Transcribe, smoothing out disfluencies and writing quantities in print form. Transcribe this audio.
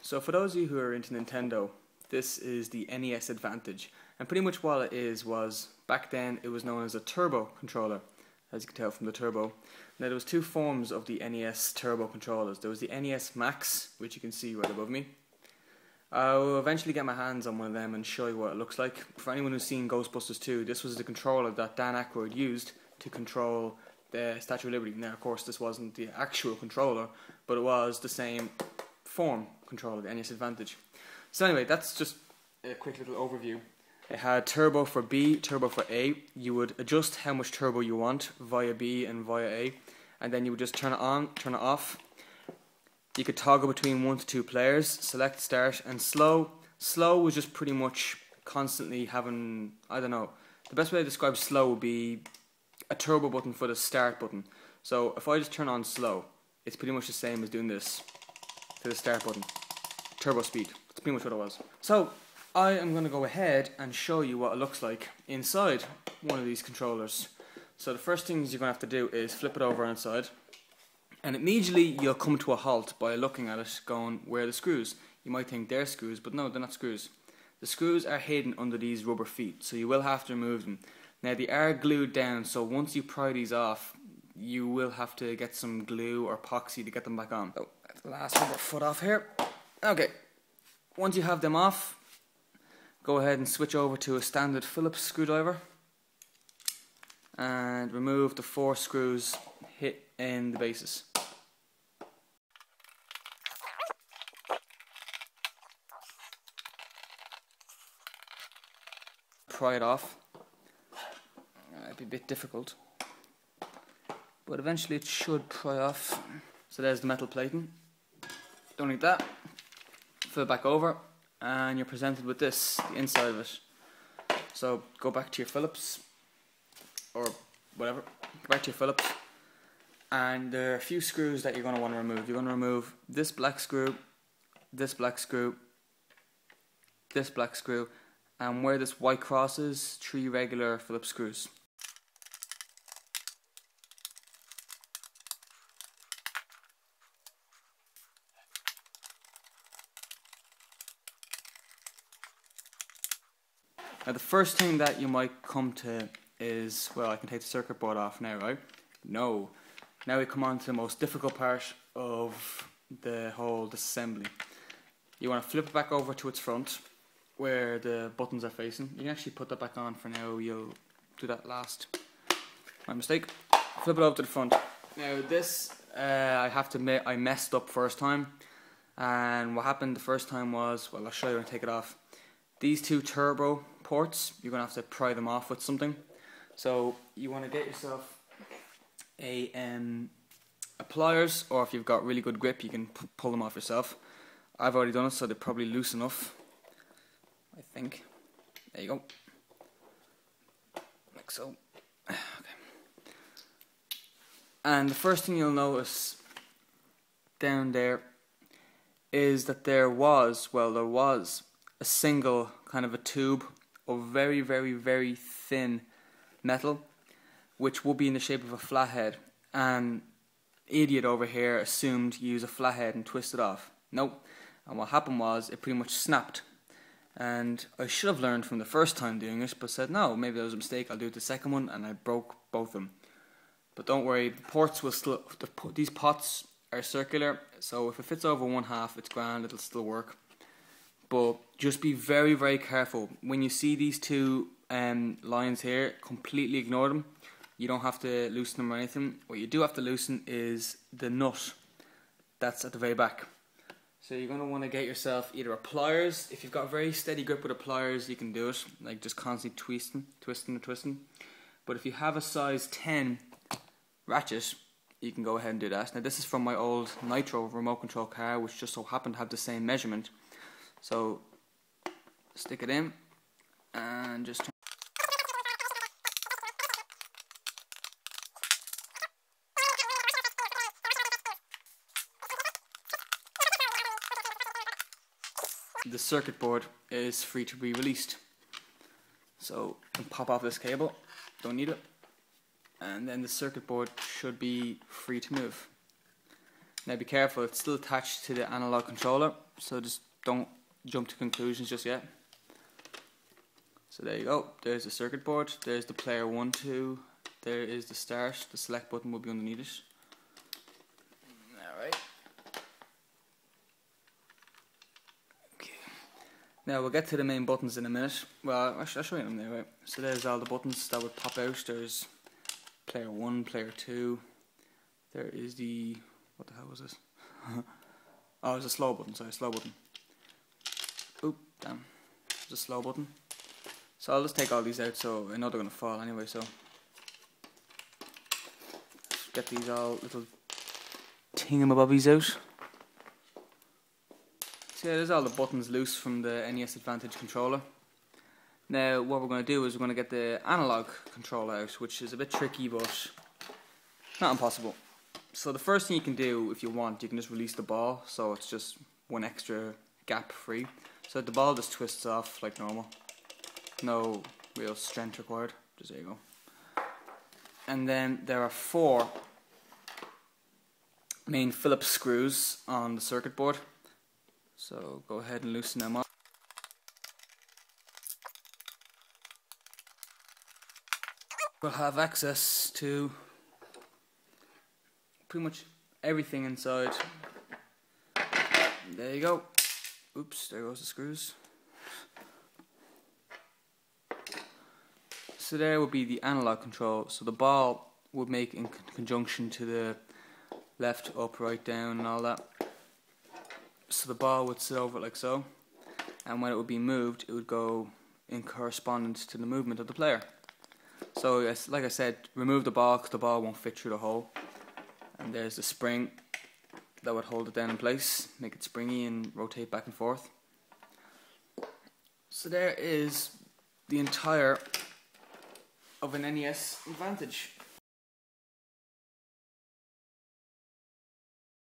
So for those of you who are into Nintendo, this is the NES Advantage, and pretty much what it is was, back then it was known as a turbo controller, as you can tell from the turbo. Now there was two forms of the NES turbo controllers. There was the NES Max, which you can see right above me. I'll eventually get my hands on one of them and show you what it looks like. For anyone who's seen Ghostbusters 2, this was the controller that Dan Aykroyd used to control the Statue of Liberty. Now of course this wasn't the actual controller, but it was the same form controller, the NES Advantage. So anyway, that's just a quick little overview. It had turbo for B, turbo for A. You would adjust how much turbo you want via B and via A, and then you would just turn it on, turn it off. You could toggle between 1 to 2 players, select start and slow. Slow was just pretty much constantly having, I don't know, the best way to describe slow would be a turbo button for the start button. So if I just turn on slow, it's pretty much the same as doing this to the start button. Turbo speed, that's pretty much what it was. So I am going to go ahead and show you what it looks like inside one of these controllers. So the first things you're going to have to do is flip it over inside, and immediately you'll come to a halt by looking at it going, where are the screws? You might think they're screws, but no, they're not screws. The screws are hidden under these rubber feet, so you will have to remove them. Now they are glued down, so once you pry these off, you will have to get some glue or epoxy to get them back on. Oh, that's the last rubber foot off here. Okay, once you have them off, go ahead and switch over to a standard Phillips screwdriver and remove the 4 screws hit in the bases. Pry it off. It'd be a bit difficult, but eventually it should pry off. So there's the metal plating. Don't need that. Flip it back over and you're presented with this, the inside of it. So go back to your Phillips, or whatever, go back to your Phillips, and there are a few screws that you're going to want to remove. You're going to remove this black screw, this black screw, this black screw, and where this white cross is, 3 regular Phillips screws. Now the first thing that you might come to is, well, I can take the circuit board off now, right? No. Now we come on to the most difficult part of the whole disassembly. You want to flip it back over to its front, where the buttons are facing. You can actually put that back on for now, you'll do that last. My mistake. Flip it over to the front. Now this, I have to admit, I messed up first time. And what happened the first time was, well, I'll show you when I take it off. These 2 turbo ports, you're going to have to pry them off with something. So you want to get yourself a pliers, or if you've got really good grip you can pull them off yourself. I've already done it, so they're probably loose enough, I think. There you go. Like so. Okay. And the first thing you'll notice down there is that there was a single kind of a tube of very, very, very thin metal, which would be in the shape of a flathead, and idiot over here assumed you use a flathead and twist it off. Nope. And what happened was it pretty much snapped, and I should have learned from the first time doing it, but said no, maybe that was a mistake, I'll do it the second one, and I broke both of them. But don't worry, the ports will still, these pots are circular, so if it fits over 1/2 it's grand, it'll still work. But just be very, very careful. When you see these 2 lines here, completely ignore them. You don't have to loosen them or anything. What you do have to loosen is the nut that's at the very back. So you're going to want to get yourself either a pliers. If you've got a very steady grip with a pliers, you can do it, like just constantly twisting. But if you have a size 10 ratchet, you can go ahead and do that. Now this is from my old Nitro remote control car, which just so happened to have the same measurement. So stick it in and just turn. The circuit board is free to be released. So you can pop off this cable, don't need it, and then the circuit board should be free to move. Now be careful, it's still attached to the analog controller, so just don't jump to conclusions just yet. So there you go, there's the circuit board, there's the player 1, 2, there is the start, the select button will be underneath it. Alright. Now we'll get to the main buttons in a minute. Well, I'll show you them there, right? So there's all the buttons that would pop out. There's player 1, player 2. There is the... what the hell was this? Oh, it's a slow button, sorry, slow button. Oop, damn. It's a slow button. So I'll just take all these out, so I know they're going to fall anyway, so... let's get these all little thingamabobbies out. So yeah, there's all the buttons loose from the NES Advantage controller. Now what we're going to do is we're going to get the analog controller out, which is a bit tricky but not impossible. So the first thing you can do, if you want, you can just release the ball, so it's just one extra gap free. So the ball just twists off like normal. No real strength required, just there you go. And then there are 4 main Phillips screws on the circuit board. So go ahead and loosen them up. We'll have access to pretty much everything inside. There you go. Oops, there goes the screws. So there would be the analog control. So the ball would make in conjunction to the left, up, right, down and all that. So the ball would sit over it like so, and when it would be moved, it would go in correspondence to the movement of the player. So yes, like I said, remove the ball because the ball won't fit through the hole. And there's the spring that would hold it down in place, make it springy and rotate back and forth. So there is the entire of an NES Advantage.